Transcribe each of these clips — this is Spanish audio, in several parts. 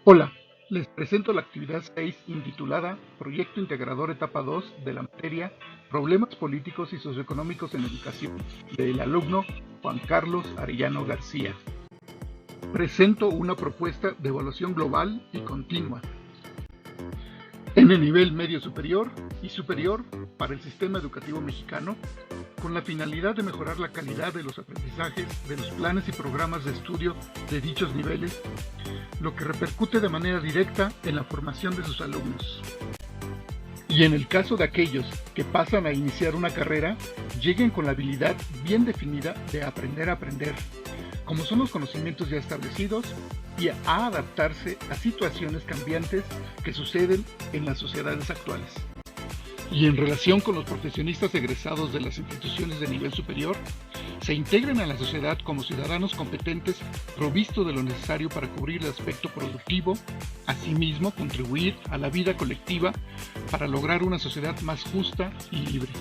Hola, les presento la actividad 6 intitulada Proyecto Integrador Etapa 2 de la materia Problemas Políticos y Socioeconómicos en Educación del alumno Juan Carlos Arellano García. Presento una propuesta de evaluación global y continua en el nivel medio superior y superior para el sistema educativo mexicano, con la finalidad de mejorar la calidad de los aprendizajes de los planes y programas de estudio de dichos niveles, lo que repercute de manera directa en la formación de sus alumnos. Y en el caso de aquellos que pasan a iniciar una carrera, lleguen con la habilidad bien definida de aprender a aprender, como son los conocimientos ya establecidos, y a adaptarse a situaciones cambiantes que suceden en las sociedades actuales. Y en relación con los profesionistas egresados de las instituciones de nivel superior, se integren a la sociedad como ciudadanos competentes provistos de lo necesario para cubrir el aspecto productivo, asimismo contribuir a la vida colectiva para lograr una sociedad más justa y libre.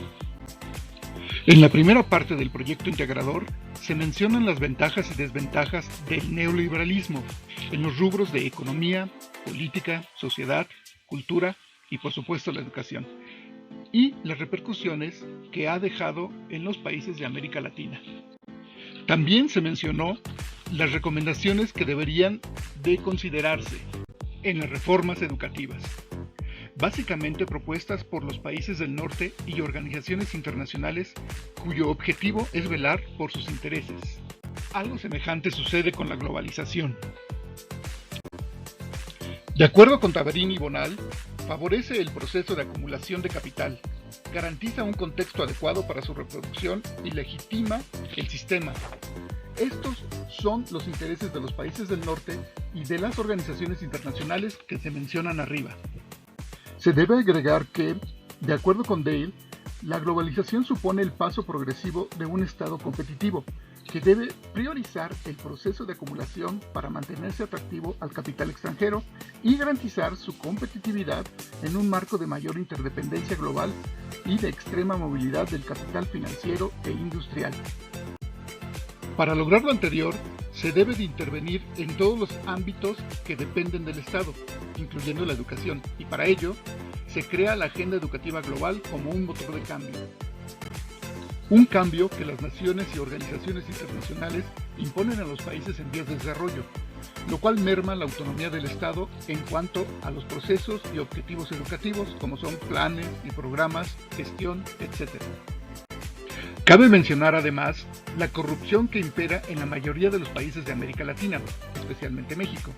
En la primera parte del proyecto integrador se mencionan las ventajas y desventajas del neoliberalismo en los rubros de economía, política, sociedad, cultura y por supuesto la educación, y las repercusiones que ha dejado en los países de América Latina. También se mencionó las recomendaciones que deberían de considerarse en las reformas educativas, básicamente propuestas por los países del norte y organizaciones internacionales cuyo objetivo es velar por sus intereses. Algo semejante sucede con la globalización. De acuerdo con Tabarín y Bonal, favorece el proceso de acumulación de capital, garantiza un contexto adecuado para su reproducción y legitima el sistema. Estos son los intereses de los países del norte y de las organizaciones internacionales que se mencionan arriba. Se debe agregar que, de acuerdo con Dale, la globalización supone el paso progresivo de un Estado competitivo, que debe priorizar el proceso de acumulación para mantenerse atractivo al capital extranjero y garantizar su competitividad en un marco de mayor interdependencia global y de extrema movilidad del capital financiero e industrial. Para lograr lo anterior, se debe de intervenir en todos los ámbitos que dependen del Estado, incluyendo la educación, y para ello se crea la Agenda Educativa Global como un motor de cambio. Un cambio que las naciones y organizaciones internacionales imponen a los países en vías de desarrollo, lo cual merma la autonomía del Estado en cuanto a los procesos y objetivos educativos, como son planes y programas, gestión, etc. Cabe mencionar además la corrupción que impera en la mayoría de los países de América Latina, especialmente México,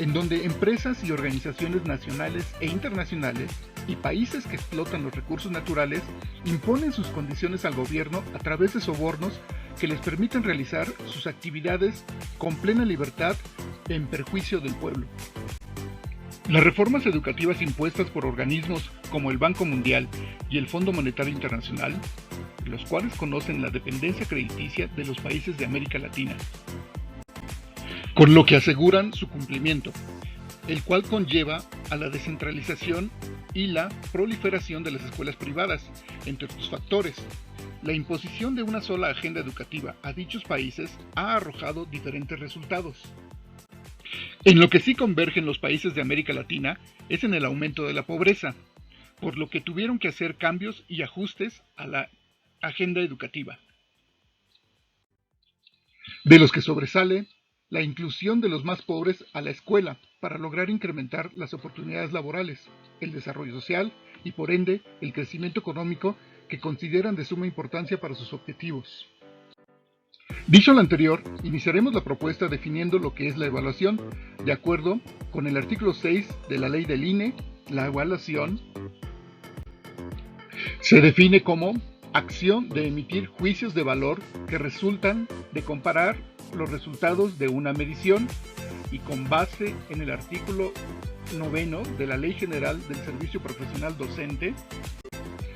en donde empresas y organizaciones nacionales e internacionales y países que explotan los recursos naturales imponen sus condiciones al gobierno a través de sobornos que les permiten realizar sus actividades con plena libertad en perjuicio del pueblo. Las reformas educativas impuestas por organismos como el Banco Mundial y el Fondo Monetario Internacional, los cuales conocen la dependencia crediticia de los países de América Latina, con lo que aseguran su cumplimiento, el cual conlleva a la descentralización y la proliferación de las escuelas privadas, entre otros factores. La imposición de una sola agenda educativa a dichos países ha arrojado diferentes resultados. En lo que sí convergen los países de América Latina es en el aumento de la pobreza, por lo que tuvieron que hacer cambios y ajustes a la agenda educativa. De los que sobresale la inclusión de los más pobres a la escuela para lograr incrementar las oportunidades laborales, el desarrollo social y por ende el crecimiento económico que consideran de suma importancia para sus objetivos. Dicho lo anterior, iniciaremos la propuesta definiendo lo que es la evaluación, de acuerdo con el artículo 6 de la ley del INE. La evaluación se define como acción de emitir juicios de valor que resultan de comparar los resultados de una medición y con base en el artículo 9 de la Ley General del Servicio Profesional Docente,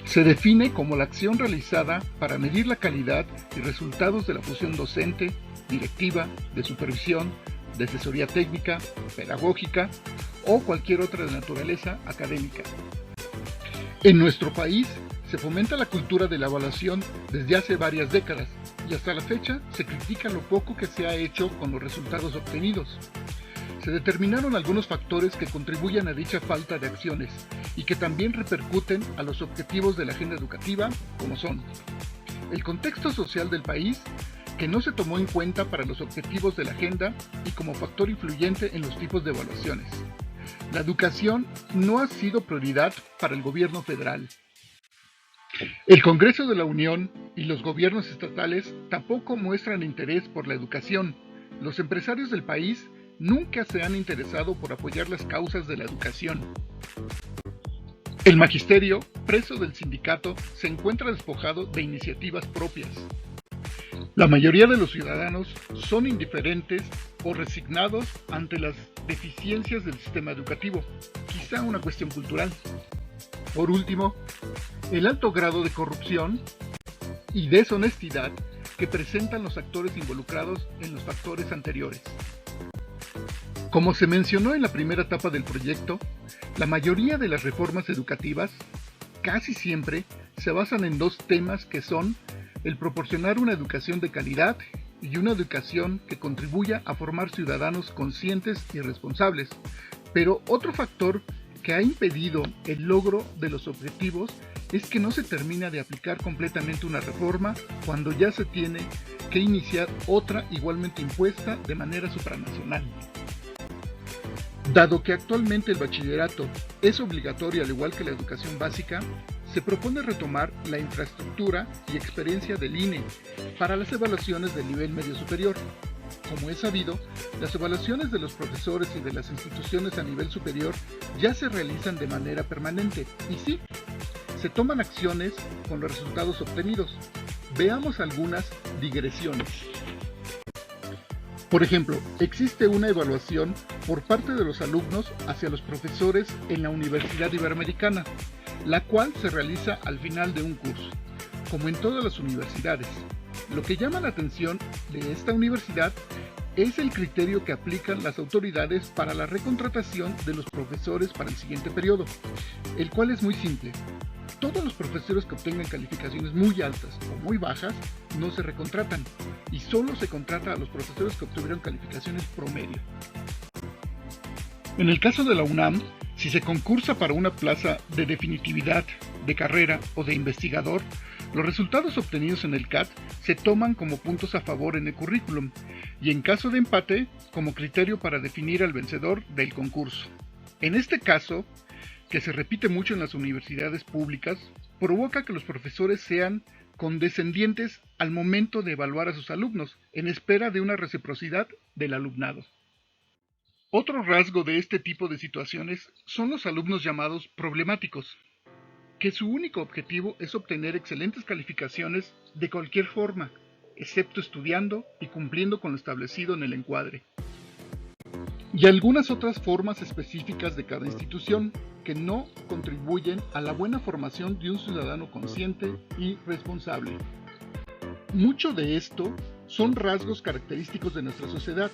se define como la acción realizada para medir la calidad y resultados de la función docente, directiva, de supervisión, de asesoría técnica, pedagógica o cualquier otra de naturaleza académica. En nuestro país se fomenta la cultura de la evaluación desde hace varias décadas y hasta la fecha se critica lo poco que se ha hecho con los resultados obtenidos. Se determinaron algunos factores que contribuyen a dicha falta de acciones y que también repercuten a los objetivos de la agenda educativa, como son el contexto social del país, que no se tomó en cuenta para los objetivos de la agenda y como factor influyente en los tipos de evaluaciones. La educación no ha sido prioridad para el gobierno federal. El Congreso de la Unión y los gobiernos estatales tampoco muestran interés por la educación. Los empresarios del país nunca se han interesado por apoyar las causas de la educación. El magisterio, preso del sindicato, se encuentra despojado de iniciativas propias. La mayoría de los ciudadanos son indiferentes o resignados ante las deficiencias del sistema educativo, quizá una cuestión cultural. Por último, el alto grado de corrupción y deshonestidad que presentan los actores involucrados en los factores anteriores. Como se mencionó en la primera etapa del proyecto, la mayoría de las reformas educativas casi siempre se basan en dos temas que son el proporcionar una educación de calidad y una educación que contribuya a formar ciudadanos conscientes y responsables. Pero otro factor que ha impedido el logro de los objetivos es que no se termina de aplicar completamente una reforma cuando ya se tiene que iniciar otra igualmente impuesta de manera supranacional. Dado que actualmente el bachillerato es obligatorio al igual que la educación básica, se propone retomar la infraestructura y experiencia del INE para las evaluaciones del nivel medio superior. Como es sabido, las evaluaciones de los profesores y de las instituciones a nivel superior ya se realizan de manera permanente y sí, se toman acciones con los resultados obtenidos. Veamos algunas digresiones. Por ejemplo, existe una evaluación por parte de los alumnos hacia los profesores en la Universidad Iberoamericana, la cual se realiza al final de un curso, como en todas las universidades. Lo que llama la atención de esta universidad es el criterio que aplican las autoridades para la recontratación de los profesores para el siguiente periodo, el cual es muy simple. Todos los profesores que obtengan calificaciones muy altas o muy bajas no se recontratan y solo se contrata a los profesores que obtuvieron calificaciones promedio. En el caso de la UNAM, si se concursa para una plaza de definitividad, de carrera o de investigador, los resultados obtenidos en el CAT se toman como puntos a favor en el currículum y en caso de empate como criterio para definir al vencedor del concurso. En este caso, que se repite mucho en las universidades públicas, provoca que los profesores sean condescendientes al momento de evaluar a sus alumnos, en espera de una reciprocidad del alumnado. Otro rasgo de este tipo de situaciones son los alumnos llamados problemáticos, que su único objetivo es obtener excelentes calificaciones de cualquier forma, excepto estudiando y cumpliendo con lo establecido en el encuadre. Y algunas otras formas específicas de cada institución que no contribuyen a la buena formación de un ciudadano consciente y responsable. Mucho de esto son rasgos característicos de nuestra sociedad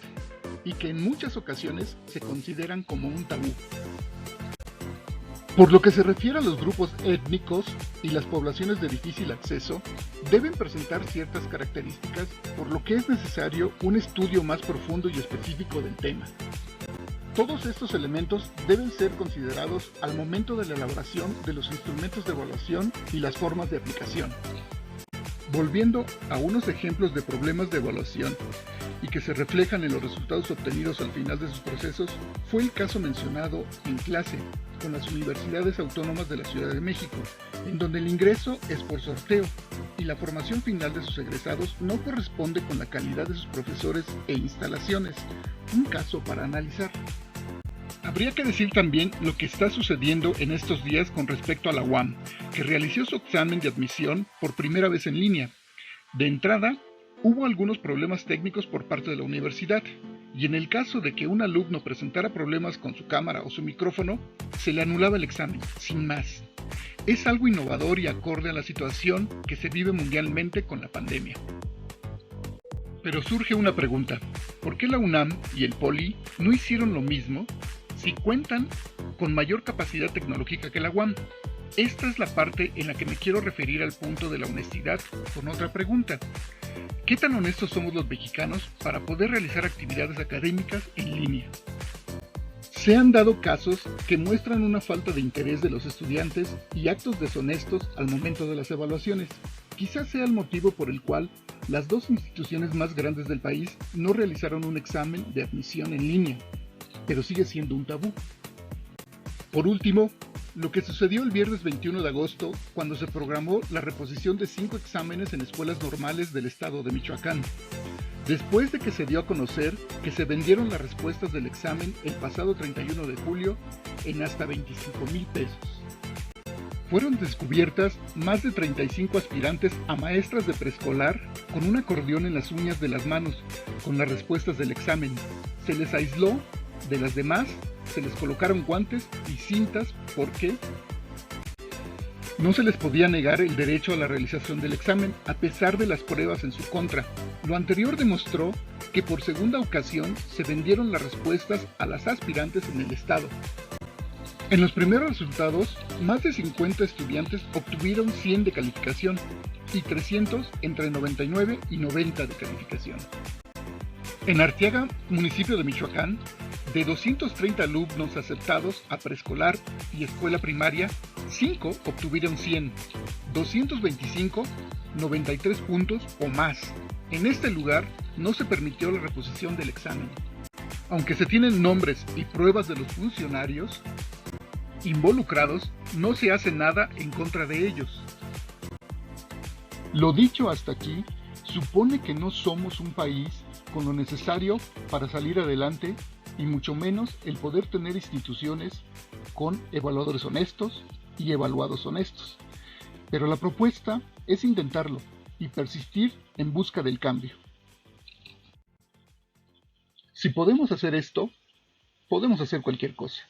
y que en muchas ocasiones se consideran como un tabú. Por lo que se refiere a los grupos étnicos y las poblaciones de difícil acceso, deben presentar ciertas características, por lo que es necesario un estudio más profundo y específico del tema. Todos estos elementos deben ser considerados al momento de la elaboración de los instrumentos de evaluación y las formas de aplicación. Volviendo a unos ejemplos de problemas de evaluación y que se reflejan en los resultados obtenidos al final de sus procesos, fue el caso mencionado en clase con las universidades autónomas de la Ciudad de México, en donde el ingreso es por sorteo y la formación final de sus egresados no corresponde con la calidad de sus profesores e instalaciones, un caso para analizar. Habría que decir también lo que está sucediendo en estos días con respecto a la UAM, que realizó su examen de admisión por primera vez en línea. De entrada, hubo algunos problemas técnicos por parte de la universidad, y en el caso de que un alumno presentara problemas con su cámara o su micrófono, se le anulaba el examen, sin más. Es algo innovador y acorde a la situación que se vive mundialmente con la pandemia. Pero surge una pregunta: ¿por qué la UNAM y el POLI no hicieron lo mismo si cuentan con mayor capacidad tecnológica que la UAM? Esta es la parte en la que me quiero referir al punto de la honestidad con otra pregunta. ¿Qué tan honestos somos los mexicanos para poder realizar actividades académicas en línea? Se han dado casos que muestran una falta de interés de los estudiantes y actos deshonestos al momento de las evaluaciones. Quizás sea el motivo por el cual las dos instituciones más grandes del país no realizaron un examen de admisión en línea, pero sigue siendo un tabú. Por último, lo que sucedió el viernes 21 de agosto cuando se programó la reposición de 5 exámenes en escuelas normales del estado de Michoacán, después de que se dio a conocer que se vendieron las respuestas del examen el pasado 31 de julio en hasta 25,000 pesos. Fueron descubiertas más de 35 aspirantes a maestras de preescolar con un acordeón en las uñas de las manos con las respuestas del examen. Se les aisló de las demás, se les colocaron guantes y cintas porque no se les podía negar el derecho a la realización del examen a pesar de las pruebas en su contra. Lo anterior demostró que por segunda ocasión se vendieron las respuestas a las aspirantes en el estado. En los primeros resultados, más de 50 estudiantes obtuvieron 100 de calificación y 300 entre 99 y 90 de calificación. En Arteaga, municipio de Michoacán, de 230 alumnos aceptados a preescolar y escuela primaria, 5 obtuvieron 100, 225, 93 puntos o más. En este lugar no se permitió la reposición del examen. Aunque se tienen nombres y pruebas de los funcionarios involucrados, no se hace nada en contra de ellos. Lo dicho hasta aquí supone que no somos un país con lo necesario para salir adelante y mucho menos el poder tener instituciones con evaluadores honestos y evaluados honestos. Pero la propuesta es intentarlo y persistir en busca del cambio. Si podemos hacer esto, podemos hacer cualquier cosa.